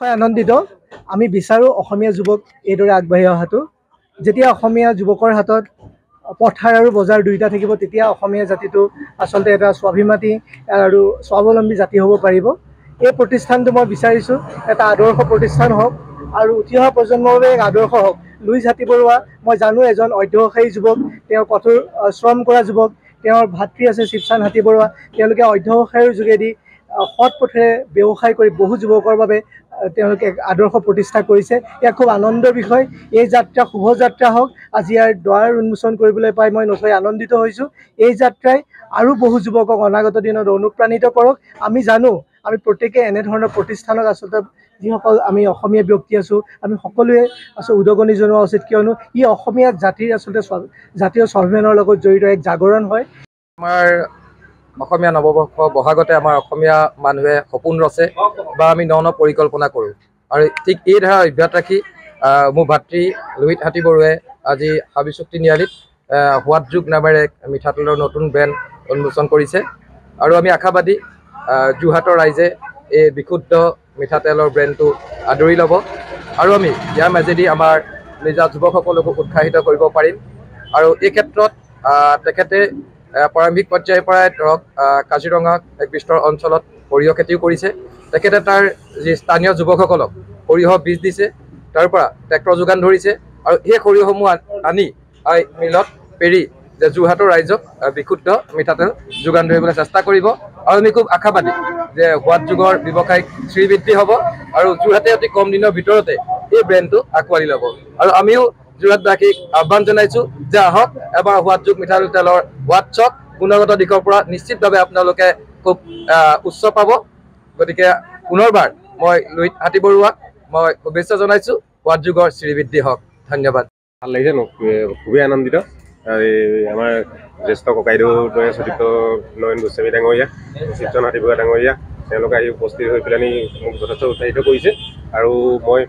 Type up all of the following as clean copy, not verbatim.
আনন্দিত আমি বিচাৰো অসমীয়া যুৱক এইদৰে আগবাঢ়ি অহাটো যেতিয়া অসমীয়া যুৱকৰ হাতত পথাৰ আৰু বজাৰ দুইটা থাকিব তেতিয়া অসমীয়া জাতিটো আচলতে এটা স্বাভিমানী আৰু স্বাৱলম্বী জাতি হ'ব পাৰিব এই প্ৰতিষ্ঠানটো মই বিচাৰিছোঁ এটা আদৰ্শ প্ৰতিষ্ঠান হওক আৰু উঠি অহা প্ৰজন্মৰ বাবে এক আদৰ্শ হওক লুইচ হাতীবৰুৱা মই জানো এজন অধ্যৱসায়ী যুৱক তেওঁ কঠোৰ শ্ৰম কৰা যুৱক তেওঁৰ ভাতৃ আছে শিৱচান্দ হাতীবৰুৱা তেওঁলোকে অধ্যৱসায়ৰ যোগেদি সৎ পথেৰে ব্যৱসায় কৰি বহু যুৱকৰ বাবে তেওঁলোকে আদৰ্শ প্ৰতিষ্ঠা কৰিছে ইয়াক খুব আনন্দৰ বিষয় এই যাত্ৰা শুভযাত্ৰা হওক আজি ইয়াৰ দ্বাৰ উন্মোচন কৰিবলৈ পাই মই নথৈ আনন্দিত হৈছোঁ এই যাত্ৰাই আৰু বহু যুৱকক অনাগত দিনত অনুপ্ৰাণিত কৰক আমি জানো আমি প্ৰত্যেকে এনেধৰণৰ প্ৰতিষ্ঠানক আচলতে যিসকল আমি অসমীয়া ব্যক্তি আছোঁ আমি সকলোৱে আচলতে উদগনি জনোৱা উচিত কিয়নো ই অসমীয়া জাতিৰ আচলতে জাতীয় স্বাভিমানৰ লগত জড়িত এক জাগৰণ হয় আমাৰ অসমীয়া নৱবৰ্ষ বহাগতে আমাৰ অসমীয়া মানুহে সপোন ৰচে বা আমি ন পৰিকল্পনা কৰোঁ আৰু ঠিক এই ধাৰা অব্যাহত ৰাখি মোৰ ভাতৃ লুইত হাতীবৰুৱাই আজি হাবি চুক্তি ন্যায়ালয়ত সোৱাদ যোগ নামেৰে মিঠাতেলৰ নতুন ব্ৰেণ্ড উন্মোচন কৰিছে আৰু আমি আশাবাদী যোৰহাটৰ ৰাইজে এই বিশুদ্ধ মিঠাতেলৰ ব্ৰেণ্ডটো আদৰি ল'ব আৰু আমি ইয়াৰ মাজেদি আমাৰ নিজা যুৱকসকলকো উৎসাহিত কৰিব পাৰিম আৰু এই ক্ষেত্ৰত তেখেতে প্ৰাৰম্ভিক পৰ্যায়ৰ পৰাই ধৰক কাজিৰঙা এক বিস্তৰ অঞ্চলত সৰিয়হ খেতিও কৰিছে তেখেতে তাৰ যি স্থানীয় যুৱকসকলক সৰিয়হ বীজ দিছে তাৰ পৰা ট্ৰেক্টৰ যোগান ধৰিছে আৰু সেই সৰিয়হসমূহ আনি মিলত পেৰি যে যোৰহাটৰ ৰাইজক বিশুদ্ধ মিঠাতেল যোগান ধৰিবলৈ চেষ্টা কৰিব আৰু আমি খুব আশাবাদী যে সোৱাদ যুগৰ ব্যৱসায়িক শ্ৰীবৃদ্ধি হ'ব আৰু যোৰহাটে অতি কম দিনৰ ভিতৰতে এই ব্ৰেণ্ডটো আঁকোৱালি ল'ব আৰু আমিও যোৰহাটবাসীক আহ্বান জনাইছোঁ যে আহক এবাৰ সোৱাদ যুগ মিঠাতেলৰ সোৱাদ চাওক গুণগত দিশৰ পৰা নিশ্চিতভাৱে আপোনালোকে খুব উচ্চ পাব গতিকে পুনৰবাৰ মই লুইত হাতীবৰুৱাক মই শুভেচ্ছা জনাইছোঁ সোৱাদ যুগৰ শ্ৰীবৃদ্ধি হওক ধন্যবাদ ভাল লাগিছে খুবেই আনন্দিত আমাৰ জ্যেষ্ঠ ককাইদেউদৰে চৰিত্ৰ নয়ন গোস্বামী ডাঙৰীয়া শিৱচান্দ হাতীবৰুৱা ডাঙৰীয়া তেওঁলোকে আহি উপস্থিত হৈ পেলাই মোক যথেষ্ট উৎসাহিত কৰিছে আৰু মই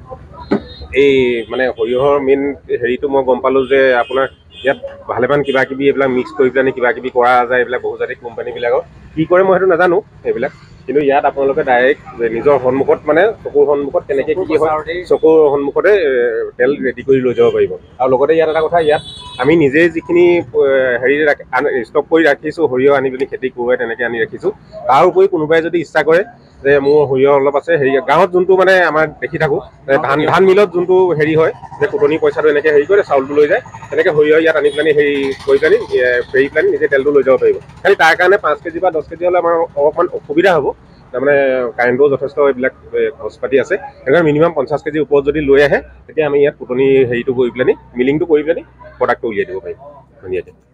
এই মানে সৰিয়হৰ মেইন হেৰিটো মই গম পালোঁ যে আপোনাৰ ইয়াত ভালেমান কিবা কিবি এইবিলাক মিক্স কৰি পেলাই কিবা কিবি কৰা যায় এইবিলাক বহুজাতিক কোম্পানীবিলাকৰ কি কৰে মই সেইটো নাজানো সেইবিলাক কিন্তু ইয়াত আপোনালোকে ডাইৰেক্ট নিজৰ সন্মুখত মানে চকুৰ সন্মুখত কেনেকৈ কি হয় চকুৰ সন্মুখতে তেল ৰেডি কৰি লৈ যাব পাৰিব আৰু লগতে ইয়াত এটা কথা ইয়াত আমি নিজেই যিখিনি হেৰি ষ্টক কৰি ৰাখিছোঁ সৰিয়হ আনি পিনি খেতি কৰোৱাই তেনেকৈ আনি ৰাখিছোঁ তাৰ উপৰি কোনোবাই যদি ইচ্ছা কৰে যে মোৰ সৰিয়হ অলপ আছে হেৰি গাঁৱত যোনটো মানে আমাৰ দেখি থাকোঁ ধান মিলত যোনটো হেৰি হয় যে কুটনি পইচাটো এনেকৈ হেৰি কৰে চাউলটো লৈ যায় তেনেকৈ সৰিয়হ ইয়াত আনি পেলাই হেৰি কৰি পেলাই পেৰি পেলাই নিজে তেলটো লৈ যাব পাৰিব খালি তাৰ কাৰণে 5 কেজি বা 10 কেজি হ'লে আমাৰ অকণমান অসুবিধা হ'ব তাৰমানে কাৰেণ্টৰো যথেষ্ট এইবিলাক খৰচ পাতি আছে সেইকাৰণে মিনিমাম 50 কেজিৰ ওপৰত যদি লৈ আহে তেতিয়া আমি ইয়াত কুটনি হেৰিটো কৰি পেলাই মিলিংটো কৰি পেলাই প্ৰডাক্টটো উলিয়াই দিব পাৰিম ধুনীয়াকৈ